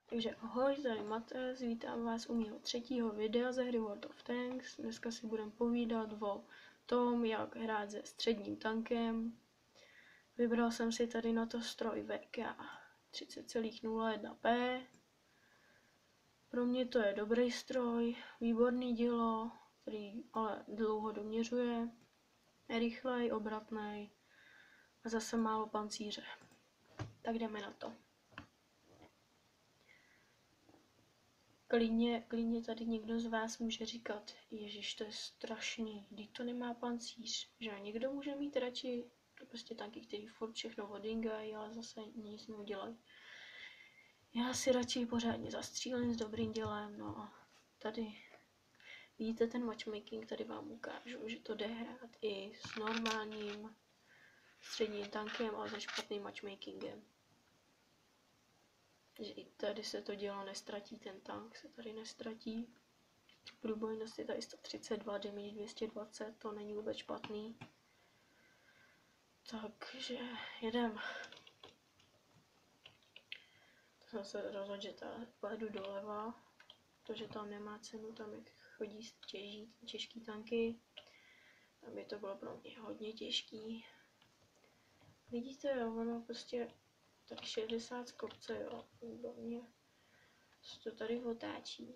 Takže ahoj, tady Matez, vítám vás u mého 3. videa ze hry World of Tanks. Dneska si budeme povídat o tom, jak hrát se středním tankem. Vybral jsem si tady na to stroj VK 30,01P. Pro mě to je dobrý stroj, výborný dílo, který ale dlouho doměřuje, je rychlej, obratný a zase málo pancíře. Tak jdeme na to. Klidně tady někdo z vás může říkat, ježiš, to je strašný, vždyť to nemá pancíř, že někdo může mít radši prostě tanky, který furt všechno odingají, ale zase nic neudělají. Já si radši pořádně zastřílím s dobrým dělem, no a tady vidíte ten matchmaking, tady vám ukážu, že to jde hrát i s normálním středním tankem, ale se špatným matchmakingem. Že i tady se to dělo nestratí, ten tank se tady nestratí. Průbojnost je tady 132, damage 220, to není vůbec špatný. Takže jedem. To jsem se rozhodl, že pojedu doleva, protože tam nemá cenu, tam jak chodí těžký tanky. Tam by to bylo pro mě hodně těžký. Vidíte, jo, ono prostě tady 60 z kopce, jo, do mě se to tady otáčí.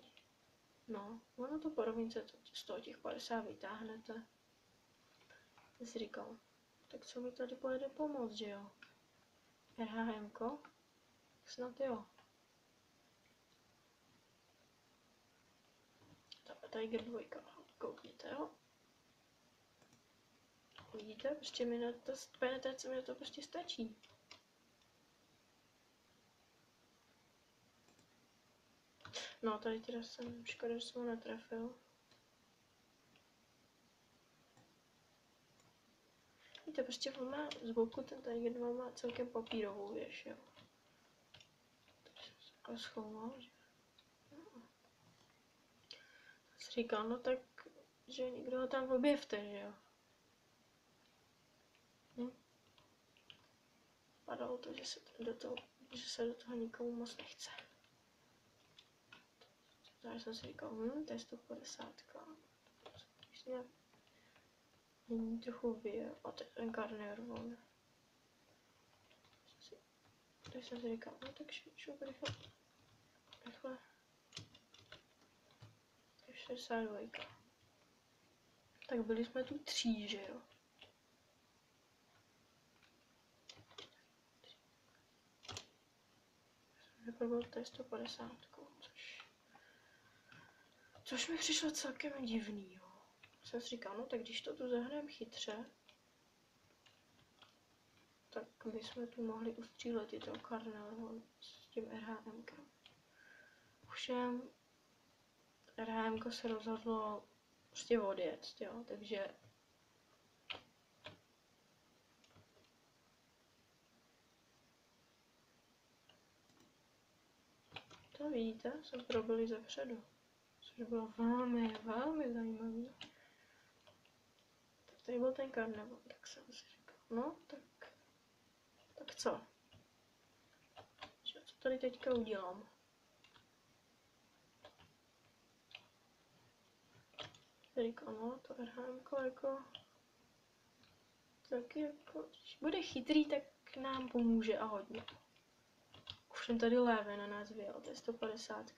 No, ono to po rovince z toho těch 50 vytáhnete. Já si říkal, tak co mi tady pojede pomoct, že jo? RHMko? Snad jo. Tiger 2, koukněte, jo? Vidíte, prostě mi na to penetrace mi na to prostě stačí. No, tady teda jsem, škoda, že jsem ho netrefil. Víte, prostě on má z boku, ten Tiger 2 má celkem papírovou věž, jo. Takže jsem se takhle schoval, že... No. Jsem říkal, no tak, že někdo ho tam objevte, že jo. Padalo to, že se do toho nikomu moc nechce. Takže jsem si říkal, to je 150. Vlastně není trochu vyje. A ten Karner, on. Takže jsem si říkal, no tak šup rychle. Rychle. 62. Tak byli jsme tu 3, že jo. Vypadlo to je 150, což mi přišlo celkem divný, jo. Jsem si říkal, no tak když to tu zahrajeme chytře, tak bychom tu mohli ustřílet i toho Karnelu s tím RHMkem. Ovšem RHMko se rozhodlo prostě odjet, jo, takže to vidíte, jsem probili zepředu, což bylo velmi zajímavý. Tak tady byl ten Karneval, tak jsem si říkal, no tak co? Co tady teďka udělám? Říkal, no to RHMko jako taky jako, když bude chytrý, tak nám pomůže a hodně. Ovšem tady léve na nás vyjel, to je 150.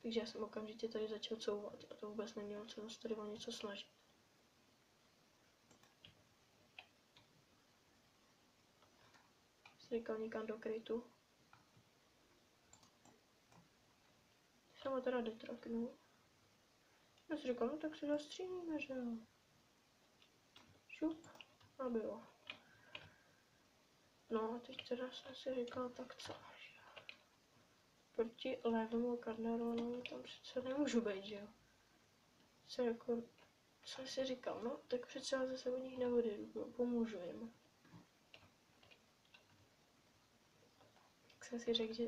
Takže já jsem okamžitě tady začal couvat a to vůbec nemělo cenu se tady o něco snažit. Jsi říkal někam do krytu. Jsem ho teda detraknul. Já si říkal, no tak si zastřílíme, že jo. Šup a bylo. No a teď teda jsem si říkal, tak co? Proti levému Karneronovi tam přece nemůžu být, že jo. Jako, jsem si říkal, no tak přece zase od nich neodjedu, no, pomůžu jim. Tak jsem si řekl, že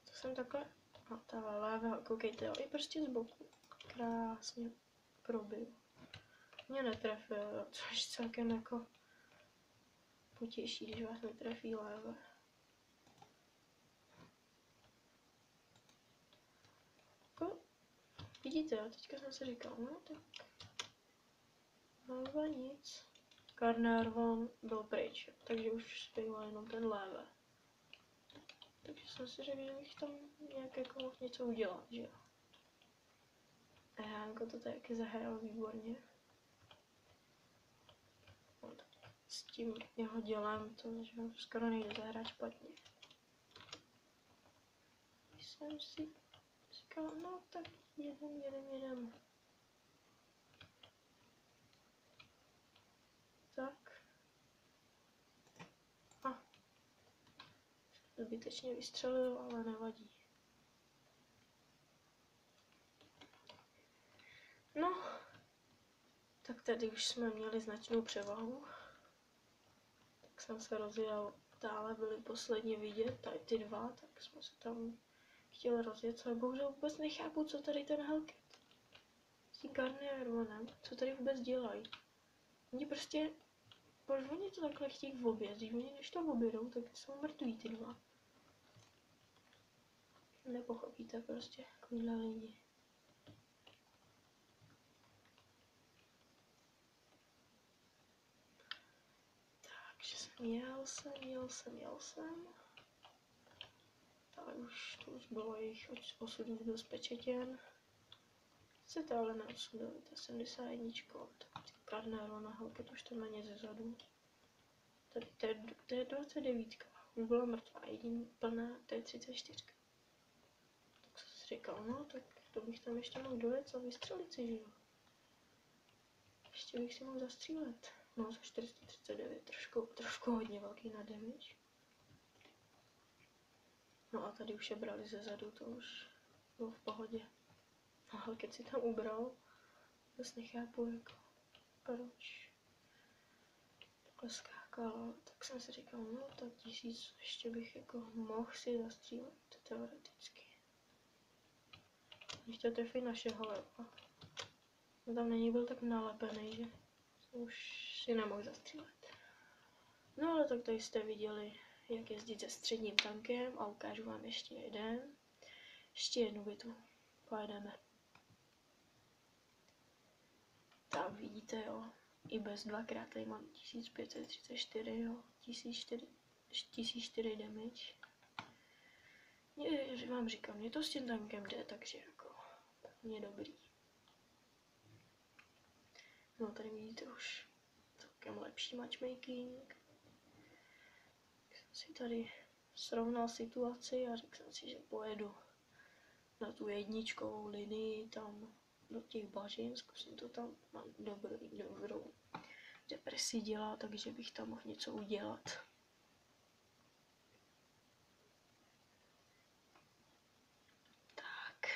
to jsem takhle, no ta léva, koukejte, jo, i prostě z boku krásně probil. Mě netrefil, jo, což celkem jako potěší, když vás netrefí léve. vidíte, a teďka jsem si říkal, no tak leva nic. Carnarvon byl pryč, takže už zbývá jenom ten léve. Takže jsem si řekl, že bych tam nějak jako něco udělat, že jo. A Janko to taky zahrál výborně. No, s tím jeho dělem to, že skoro nejde zahrát špatně. Jsem si říkal, no tak jedem. Tak. A. Zbytečně vystřelil, ale nevadí. No. Tak tady už jsme měli značnou převahu. Tak jsem se rozjel. Dále byly posledně vidět, tady ty dva, tak jsme se tam chtěli rozjet, ale bohužel vůbec nechápu, co tady ten Hellcat s tím Carnarvonem, co tady vůbec dělají. Oni prostě, proč oni to takhle chtějí obět, oni než to objedou, tak jsou mrtví ty dva. Nepochopíte prostě, takovýhle lidi. Takže jsem jel jsem. Ale už to už bylo jejich osud už byl zpečetěn. Chcete ale neosudili, ta 71, tak ty Carnarvon a Hellcat už tam na ně zezadu. Tady to je 29, už byla mrtvá, jediný plná, to je 34. Tak jsem si říkal, no tak to bych tam ještě mohl dojet a vystřelit si, že jo. Ještě bych si mohl zastřílet. No za 439, trošku hodně velký na damage. No a tady už je brali zezadu, to už bylo v pohodě. A Hellcat si tam ubral, vůbec nechápu jako, proč takhle skákal, tak jsem si říkal, no tak 1000 ještě bych jako mohl si zastřílet, teoreticky. Nechtěl trefit našeho leva. On tam není byl tak nalepený, že už si nemohl zastřílet. No ale tak tady jste viděli, jak jezdit se středním tankem a ukážu vám ještě jeden. Ještě jednu bitvu. Pojedeme. Tak vidíte, jo. I bez dvakrát tady mám 1534, jo. 1004 damage. Že vám říkám, mě to s tím tankem jde, takže jako mě dobrý. No tady vidíte už celkem lepší matchmaking. Jsem si tady srovnal situaci a řekl jsem si, že pojedu na tu jedničkovou linii tam do těch bažin, zkusím to tam, mám dobrou depresi dělat, takže bych tam mohl něco udělat. Tak.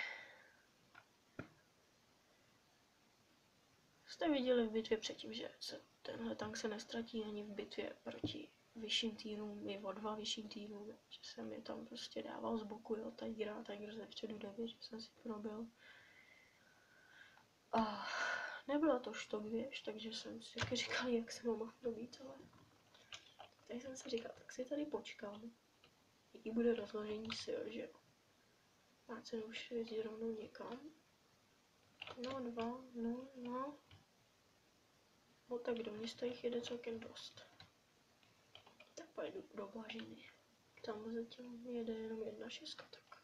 Jste viděli v bitvě předtím, že tenhle tank se nestratí ani v bitvě proti vyšším týmům, i o 2 vyšším týmům, že jsem je tam prostě dával z boku, jo, Tiger ze vpředu době, že jsem si probil. A nebyla to štok věž, takže jsem si taky říkal, jak jsem ho mohl probít, ale tak jsem si říkal, tak si tady počkám, jaký bude rozložení sil, že jo. Má cenu už jezdit rovnou někam. No 2, no. No tak do města jich jede celkem dost. Tak pojedu do bažiny. Tam zatím jede jenom 1.6, tak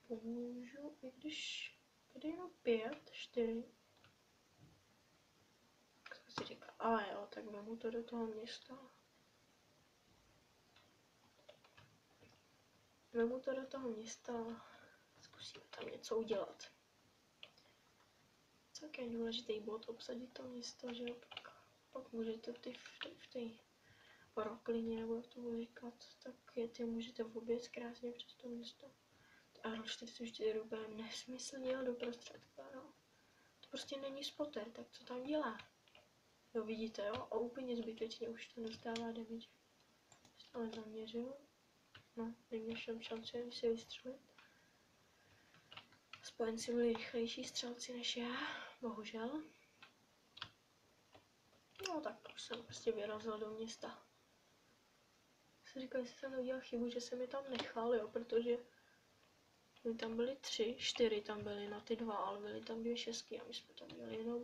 pomůžu, i když tady jenom 5, 4. Tak jsem si říkal, ale jo, tak vemu to do toho města. Zkusíme tam něco udělat. Celkem důležitý bod, obsadit to město, že jo, pak můžete v té roklině, nebo jak to budu říkat, tak ty můžete vůbec krásně přes to město. A 44 úplně nesmyslně jel do prostředka, no. To prostě není spotter, tak co tam dělá? Jo, vidíte, jo, a úplně zbytečně už to dostává damage. Ale zaměřil. No, neměl jsem šanci si vystřelit. Spojenci byli rychlejší střelci než já, bohužel. No tak už jsem prostě vyrazil do města. Si říkal, že jsem neudělal chybu, že jsem je tam nechal, jo, protože tam byly 3, 4 tam byly na ty 2, ale byly tam 2 šestky a my jsme tam měli jenom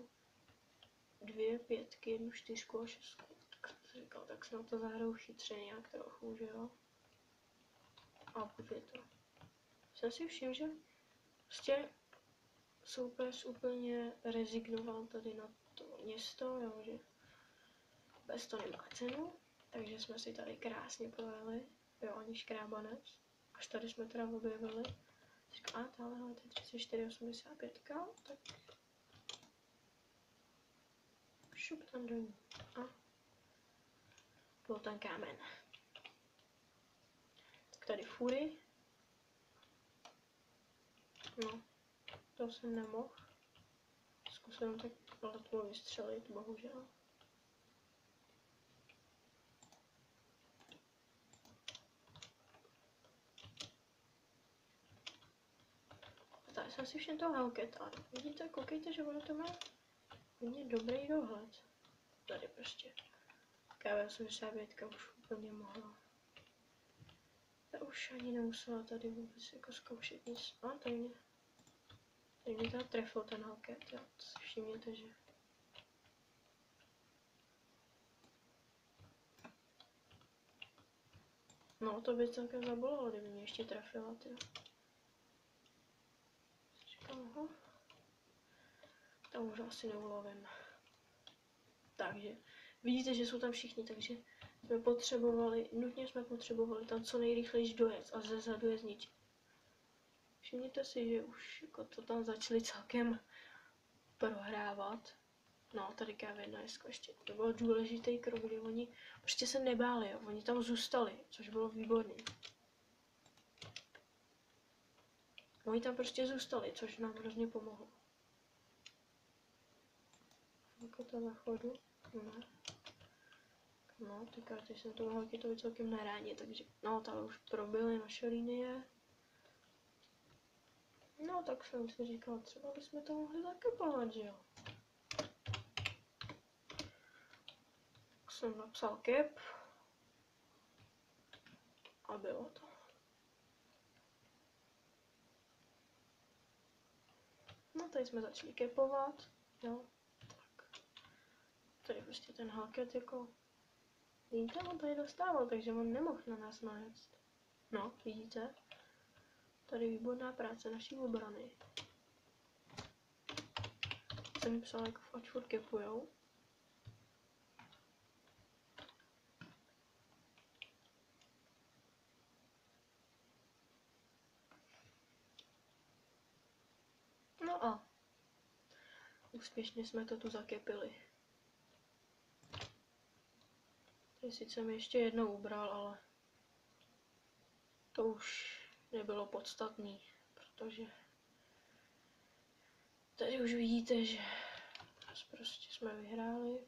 2 pětky, 1 4 a 6. Tak jsem si říkal, tak snad to zahraju chytře nějak trochu, že jo. A bude to. Jsem si všiml, že prostě soupeř úplně rezignoval tady na to město, jo, že bez to nemá cenu, takže jsme si tady krásně projeli, jo, ani škrábanec, až tady jsme teda objevili. Říkám, a tahle, to je 34,85, tak šup tam dolů. A byl ten kámen. Tak tady fury. No, to jsem nemohl. Zkusím tak letmo vystřelit, bohužel. A tady jsem si všiml toho Hellcata. Vidíte, koukejte, že ono to má hodně dobrý dohled. Tady prostě. KV85 už úplně mohla. Já už ani nemusela tady vůbec jako zkoušet nic. A tady mě teda trefil ten Hellcat, jo, to si všimněte, že. No, to by celkem zabolelo, kdyby mě ještě trefila, tyjo. Říkám, aha. Tam už asi neulovím. Takže, vidíte, že jsou tam všichni, takže nutně jsme potřebovali tam co nejrychleji dojet a ze zadu je zničit. Všimněte si, že už jako to tam začali celkem prohrávat. No, tady KV1 ještě. To byl důležitý krok, kdy oni prostě se nebáli, jo. Oni tam zůstali, což bylo výborný. Oni tam prostě zůstali, což nám hrozně pomohlo. Jako to na chodu? No, ty karty jsem to Hellcatovi celkem naráně, takže no, tam už probily naše linie. No, tak jsem si říkal, třeba bychom to mohli zakepovat, že jo. Tak jsem napsal kep. A bylo to. No, tady jsme začali kepovat, jo. Tak. Tady prostě ten Hellcat jako... Vidíte, on tady dostával, takže on nemohl na nás najet. No, vidíte? Tady výborná práce naší obrany. Jsem psal, jako ať furt kepujou. No a úspěšně jsme to tu zakepili. Tady sice mi ještě jednou ubral, ale to už nebylo podstatný, protože tady už vidíte, že prostě jsme vyhráli.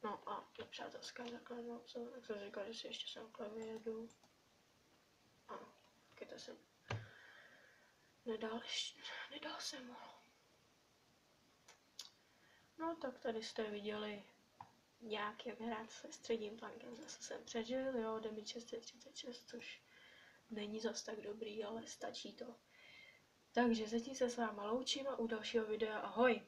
No a nepřátelská základna, tak jsem říkal, že si ještě sem vyjedu. A taky jsem nedal jsem ho. No tak tady jste viděli nějak, jak hrát se středním tankem. Zase jsem přežil, jo, damage 636, což není zas tak dobrý, ale stačí to. Takže zatím se s váma loučím a u dalšího videa ahoj.